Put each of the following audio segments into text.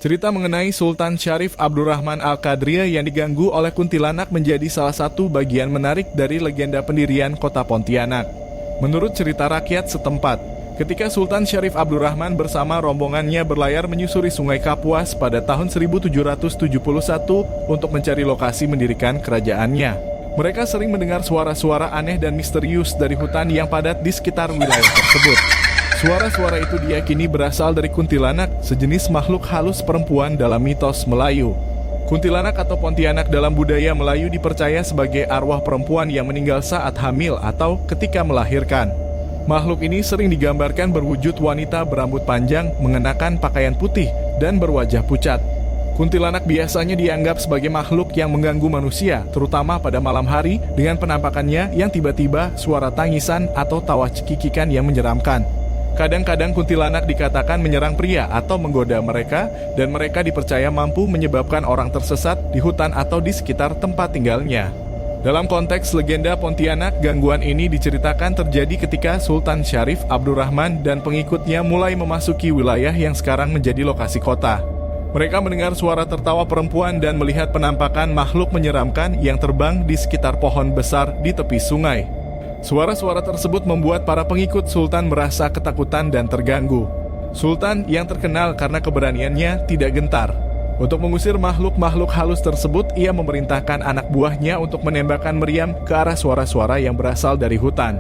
Cerita mengenai Sultan Syarif Abdurrahman Al-Qadriyah yang diganggu oleh kuntilanak menjadi salah satu bagian menarik dari legenda pendirian kota Pontianak. Menurut cerita rakyat setempat, ketika Sultan Syarif Abdurrahman bersama rombongannya berlayar menyusuri Sungai Kapuas pada tahun 1771 untuk mencari lokasi mendirikan kerajaannya, mereka sering mendengar suara-suara aneh dan misterius dari hutan yang padat di sekitar wilayah tersebut. Suara-suara itu diyakini berasal dari kuntilanak, sejenis makhluk halus perempuan dalam mitos Melayu. Kuntilanak atau Pontianak dalam budaya Melayu dipercaya sebagai arwah perempuan yang meninggal saat hamil atau ketika melahirkan. Makhluk ini sering digambarkan berwujud wanita berambut panjang, mengenakan pakaian putih, dan berwajah pucat. Kuntilanak biasanya dianggap sebagai makhluk yang mengganggu manusia, terutama pada malam hari dengan penampakannya yang tiba-tiba suara tangisan atau tawa cekikikan yang menyeramkan. Kadang-kadang kuntilanak dikatakan menyerang pria atau menggoda mereka, dan mereka dipercaya mampu menyebabkan orang tersesat di hutan atau di sekitar tempat tinggalnya. Dalam konteks legenda Pontianak, gangguan ini diceritakan terjadi ketika Sultan Syarif Abdurrahman dan pengikutnya mulai memasuki wilayah yang sekarang menjadi lokasi kota. Mereka mendengar suara tertawa perempuan dan melihat penampakan makhluk menyeramkan yang terbang di sekitar pohon besar di tepi sungai. Suara-suara tersebut membuat para pengikut Sultan merasa ketakutan dan terganggu. Sultan yang terkenal karena keberaniannya tidak gentar. Untuk mengusir makhluk-makhluk halus tersebut, ia memerintahkan anak buahnya untuk menembakkan meriam ke arah suara-suara yang berasal dari hutan.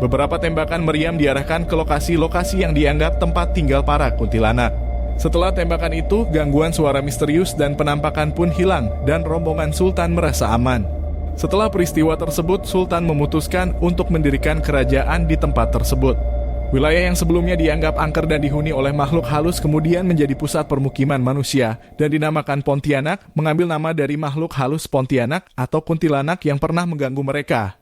Beberapa tembakan meriam diarahkan ke lokasi-lokasi yang dianggap tempat tinggal para kuntilanak. Setelah tembakan itu, gangguan suara misterius dan penampakan pun hilang dan rombongan Sultan merasa aman. Setelah peristiwa tersebut, Sultan memutuskan untuk mendirikan kerajaan di tempat tersebut. Wilayah yang sebelumnya dianggap angker dan dihuni oleh makhluk halus kemudian menjadi pusat permukiman manusia dan dinamakan Pontianak, mengambil nama dari makhluk halus Pontianak atau kuntilanak yang pernah mengganggu mereka.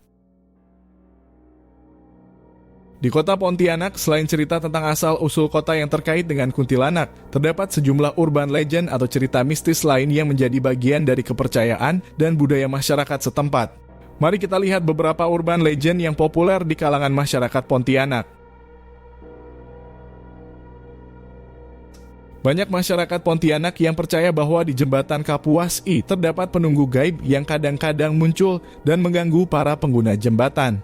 Di kota Pontianak, selain cerita tentang asal-usul kota yang terkait dengan kuntilanak, terdapat sejumlah urban legend atau cerita mistis lain yang menjadi bagian dari kepercayaan dan budaya masyarakat setempat. Mari kita lihat beberapa urban legend yang populer di kalangan masyarakat Pontianak. Banyak masyarakat Pontianak yang percaya bahwa di jembatan Kapuas terdapat penunggu gaib yang kadang-kadang muncul dan mengganggu para pengguna jembatan.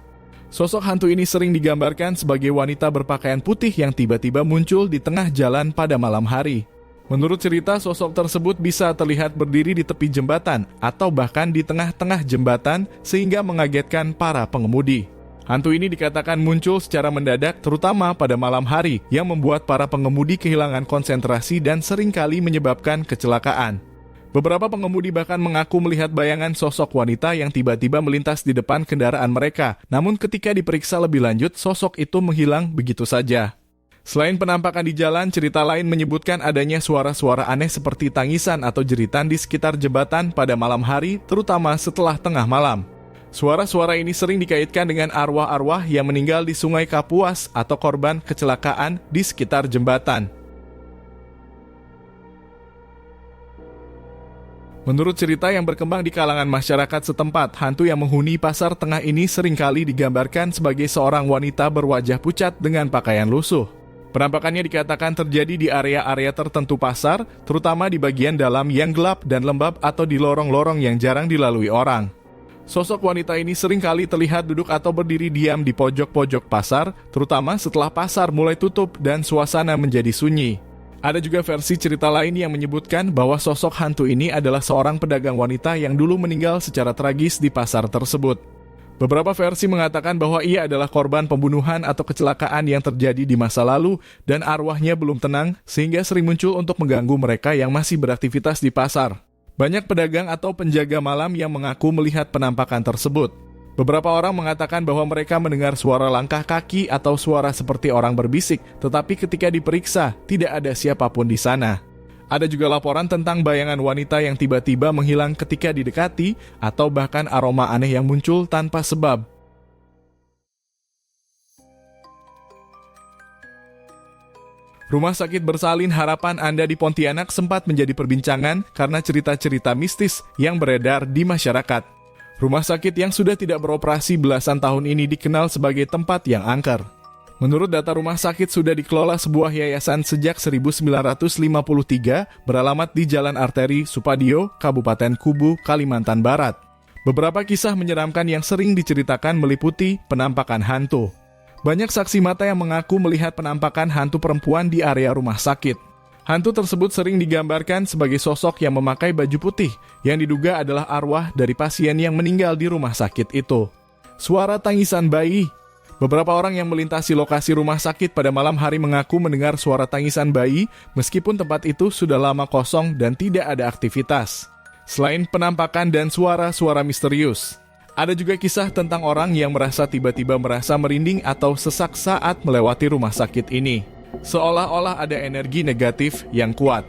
Sosok hantu ini sering digambarkan sebagai wanita berpakaian putih yang tiba-tiba muncul di tengah jalan pada malam hari. Menurut cerita, sosok tersebut bisa terlihat berdiri di tepi jembatan atau bahkan di tengah-tengah jembatan sehingga mengagetkan para pengemudi. Hantu ini dikatakan muncul secara mendadak terutama pada malam hari yang membuat para pengemudi kehilangan konsentrasi dan seringkali menyebabkan kecelakaan. Beberapa pengemudi bahkan mengaku melihat bayangan sosok wanita yang tiba-tiba melintas di depan kendaraan mereka. Namun ketika diperiksa lebih lanjut, sosok itu menghilang begitu saja. Selain penampakan di jalan, cerita lain menyebutkan adanya suara-suara aneh seperti tangisan atau jeritan di sekitar jembatan pada malam hari, terutama setelah tengah malam. Suara-suara ini sering dikaitkan dengan arwah-arwah yang meninggal di Sungai Kapuas atau korban kecelakaan di sekitar jembatan. Menurut cerita yang berkembang di kalangan masyarakat setempat, hantu yang menghuni pasar tengah ini seringkali digambarkan sebagai seorang wanita berwajah pucat dengan pakaian lusuh. Penampakannya dikatakan terjadi di area-area tertentu pasar, terutama di bagian dalam yang gelap dan lembab atau di lorong-lorong yang jarang dilalui orang. Sosok wanita ini seringkali terlihat duduk atau berdiri diam di pojok-pojok pasar, terutama setelah pasar mulai tutup dan suasana menjadi sunyi. Ada juga versi cerita lain yang menyebutkan bahwa sosok hantu ini adalah seorang pedagang wanita yang dulu meninggal secara tragis di pasar tersebut. Beberapa versi mengatakan bahwa ia adalah korban pembunuhan atau kecelakaan yang terjadi di masa lalu dan arwahnya belum tenang sehingga sering muncul untuk mengganggu mereka yang masih beraktivitas di pasar. Banyak pedagang atau penjaga malam yang mengaku melihat penampakan tersebut. Beberapa orang mengatakan bahwa mereka mendengar suara langkah kaki atau suara seperti orang berbisik, tetapi ketika diperiksa, tidak ada siapapun di sana. Ada juga laporan tentang bayangan wanita yang tiba-tiba menghilang ketika didekati, atau bahkan aroma aneh yang muncul tanpa sebab. Rumah sakit bersalin harapan Anda di Pontianak sempat menjadi perbincangan karena cerita-cerita mistis yang beredar di masyarakat. Rumah sakit yang sudah tidak beroperasi belasan tahun ini dikenal sebagai tempat yang angker. Menurut data rumah sakit sudah dikelola sebuah yayasan sejak 1953 beralamat di Jalan Arteri Supadio, Kabupaten Kubu, Kalimantan Barat. Beberapa kisah menyeramkan yang sering diceritakan meliputi penampakan hantu. Banyak saksi mata yang mengaku melihat penampakan hantu perempuan di area rumah sakit. Hantu tersebut sering digambarkan sebagai sosok yang memakai baju putih yang diduga adalah arwah dari pasien yang meninggal di rumah sakit itu. Suara tangisan bayi. Beberapa orang yang melintasi lokasi rumah sakit pada malam hari mengaku mendengar suara tangisan bayi meskipun tempat itu sudah lama kosong dan tidak ada aktivitas. Selain penampakan dan suara-suara misterius, ada juga kisah tentang orang yang merasa tiba-tiba merasa merinding atau sesak saat melewati rumah sakit ini. Seolah-olah ada energi negatif yang kuat.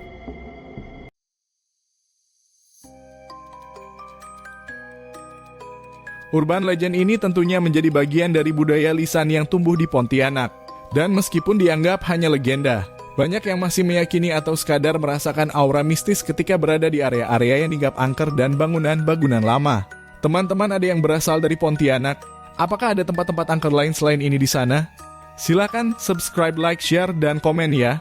Urban legend ini tentunya menjadi bagian dari budaya lisan yang tumbuh di Pontianak. Dan meskipun dianggap hanya legenda, banyak yang masih meyakini atau sekadar merasakan aura mistis ketika berada di area-area yang dianggap angker dan bangunan-bangunan lama. Teman-teman ada yang berasal dari Pontianak? Apakah ada tempat-tempat angker lain selain ini di sana? Silakan subscribe, like, share, dan komen ya.